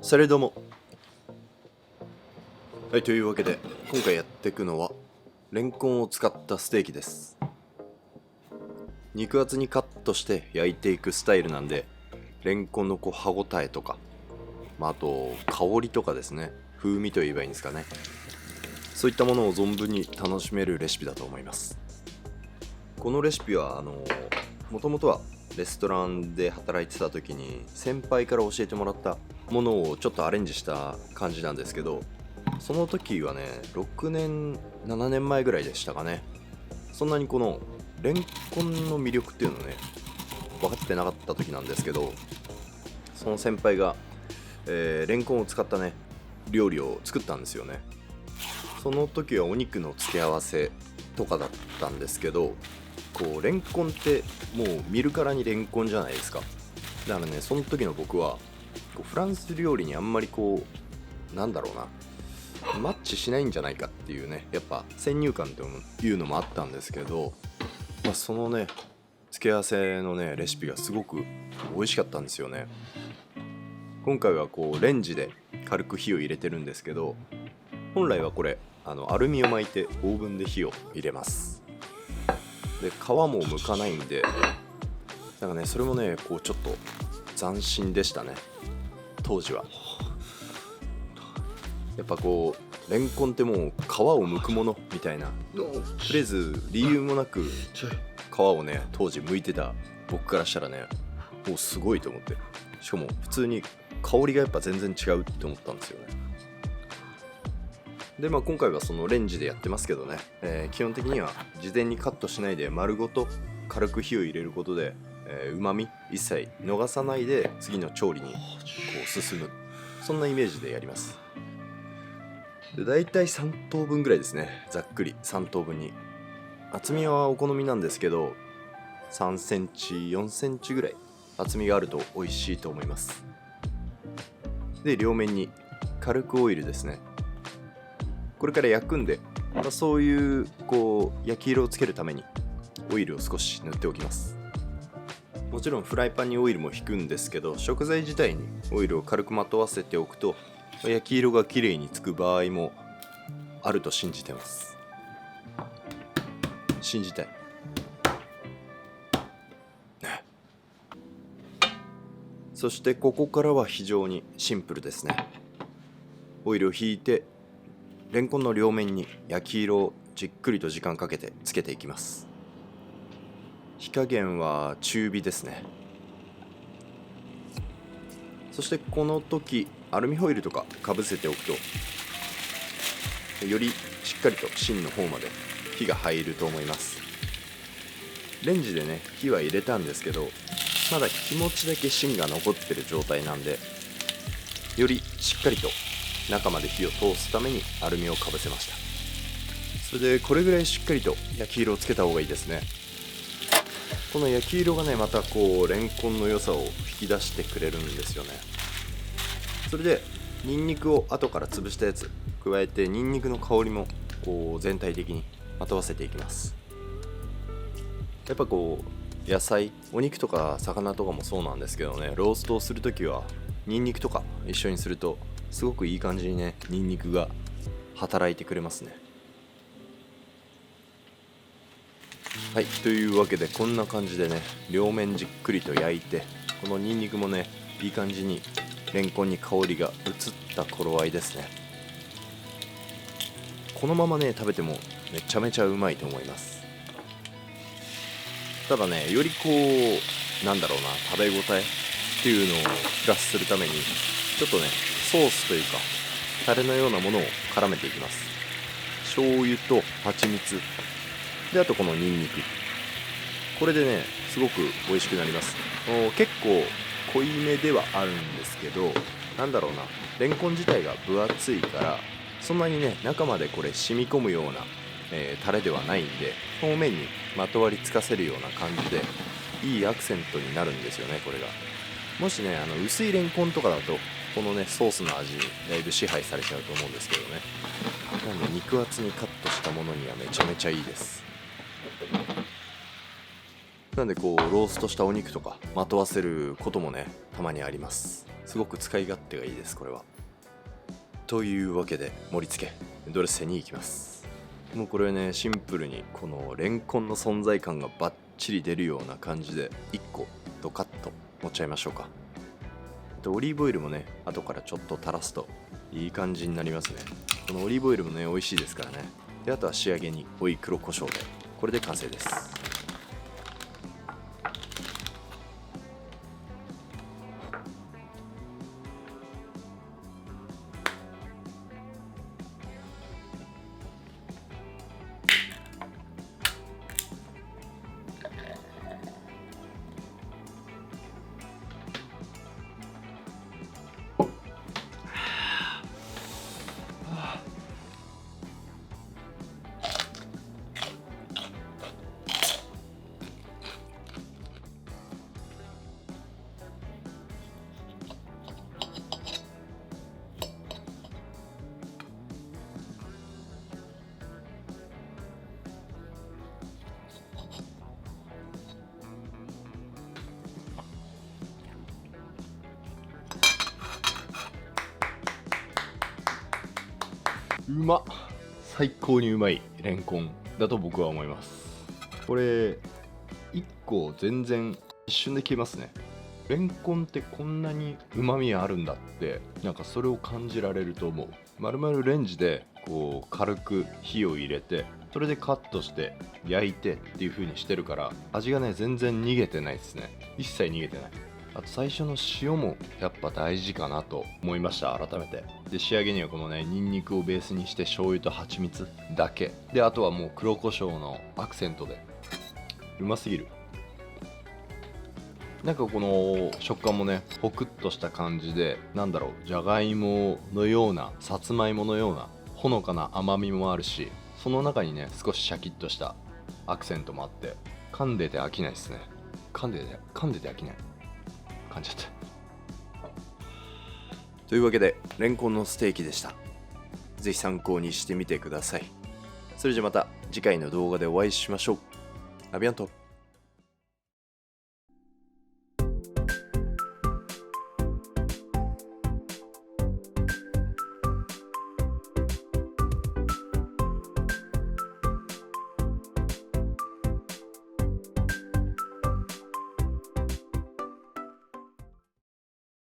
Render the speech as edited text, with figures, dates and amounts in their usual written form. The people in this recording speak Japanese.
それども。はい、というわけで今回やっていくのはレンコンを使ったステーキです。肉厚にカットして焼いていくスタイルなんで、レンコンの歯ごたえとか、あと香りとかですね、風味と言えばいいんですかね、そういったものを存分に楽しめるレシピだと思います。このレシピはもともとはレストランで働いてた時に先輩から教えてもらったものをちょっとアレンジした感じなんですけど、その時はね6年7年前ぐらいでしたかね。そんなにこのレンコンの魅力っていうのをね分かってなかった時なんですけど、その先輩が、レンコンを使ったね料理を作ったんですよね。その時はお肉の付け合わせとかだったんですけど、レンコンってもう見るからにレンコンじゃないですか。だからね、その時の僕はフランス料理にあんまりなんだろうな、マッチしないんじゃないかっていうね、やっぱ先入観というのもあったんですけど、そのね付け合わせのねレシピがすごく美味しかったんですよね。今回はレンジで軽く火を入れてるんですけど、本来はこれアルミを巻いてオーブンで火を入れます。で皮も剥かないんで、なんかねそれもねちょっと斬新でしたね、当時は。やっぱレンコンってもう皮を剥くものみたいな、とりあえず理由もなく皮をね当時剥いてた僕からしたらね、もうすごいと思って、しかも普通に香りがやっぱ全然違うって思ったんですよね。で今回はそのレンジでやってますけどね、基本的には事前にカットしないで丸ごと軽く火を入れることで、旨味一切逃さないで次の調理に進む、そんなイメージでやります。で大体3等分ぐらいですね、ざっくり3等分に。厚みはお好みなんですけど、3センチ4センチぐらい厚みがあると美味しいと思います。で両面に軽くオイルですね。これから焼くんで、そういう焼き色をつけるためにオイルを少し塗っておきます。もちろんフライパンにオイルも引くんですけど、食材自体にオイルを軽くまとわせておくと焼き色が綺麗につく場合もあると信じてます。信じたいね。そしてここからは非常にシンプルですね。オイルを引いてレンコンの両面に焼き色をじっくりと時間かけてつけていきます。火加減は中火ですね。そしてこの時アルミホイルとかかぶせておくとよりしっかりと芯の方まで火が入ると思います。レンジでね火は入れたんですけど、まだ気持ちだけ芯が残ってる状態なんで、よりしっかりと中まで火を通すためにアルミをかぶせました。それでこれぐらいしっかりと焼き色をつけた方がいいですね。この焼き色がねまたレンコンの良さを引き出してくれるんですよね。それでニンニクを後から潰したやつ加えて、ニンニクの香りも全体的にまとわせていきます。やっぱ野菜、お肉とか魚とかもそうなんですけどね、ローストをするときはニンニクとか一緒にするとすごくいい感じにねニンニクが働いてくれますね。はい、というわけでこんな感じでね両面じっくりと焼いて、このニンニクもねいい感じにレンコンに香りが移った頃合いですね。このままね食べてもめちゃめちゃうまいと思います。ただねよりなんだろうな、食べ応えっていうのをプラスするためにちょっとねソースというかタレのようなものを絡めていきます。醤油と蜂蜜で、あとこのニンニク、これでねすごく美味しくなります。結構濃いめではあるんですけど、なんだろうな、レンコン自体が分厚いからそんなにね中までこれ染み込むような、タレではないんで、表面にまとわりつかせるような感じでいいアクセントになるんですよね。これがもしね薄いレンコンとかだとこのねソースの味にだいぶ支配されちゃうと思うんですけどね。なんで肉厚にカットしたものにはめちゃめちゃいいです。なんでローストしたお肉とかまとわせることもねたまにあります。すごく使い勝手がいいです、これは。というわけで盛り付けドレッセに行きます。もうこれね、シンプルにこのレンコンの存在感がバッチリ出るような感じで1個ドカッと持っちゃいましょうか。オリーブオイルもね、後からちょっと垂らすといい感じになりますね。このオリーブオイルもね、美味しいですからね。で、あとは仕上げに追い黒胡椒で、これで完成です。うまっ、最高にうまいレンコンだと僕は思います。これ1個全然一瞬で消えますね。レンコンってこんなにうまみあるんだって、なんかそれを感じられると思う。丸々レンジでこう軽く火を入れて、それでカットして焼いてっていう風にしてるから、味がね全然逃げてないですね。一切逃げてない。あと最初の塩もやっぱ大事かなと思いました、改めて。で、仕上げにはこのね、ニンニクをベースにして醤油と蜂蜜だけで、あとはもう黒胡椒のアクセントでうますぎる。なんかこの食感もね、ホクッとした感じで、なんだろう、じゃがいものような、さつまいものようなほのかな甘みもあるし、その中にね少しシャキッとしたアクセントもあって、噛んでて飽きないですね。噛んでて飽きない。噛んじゃった。というわけでレンコンのステーキでした。ぜひ参考にしてみてください。それじゃまた次回の動画でお会いしましょう。アビアント。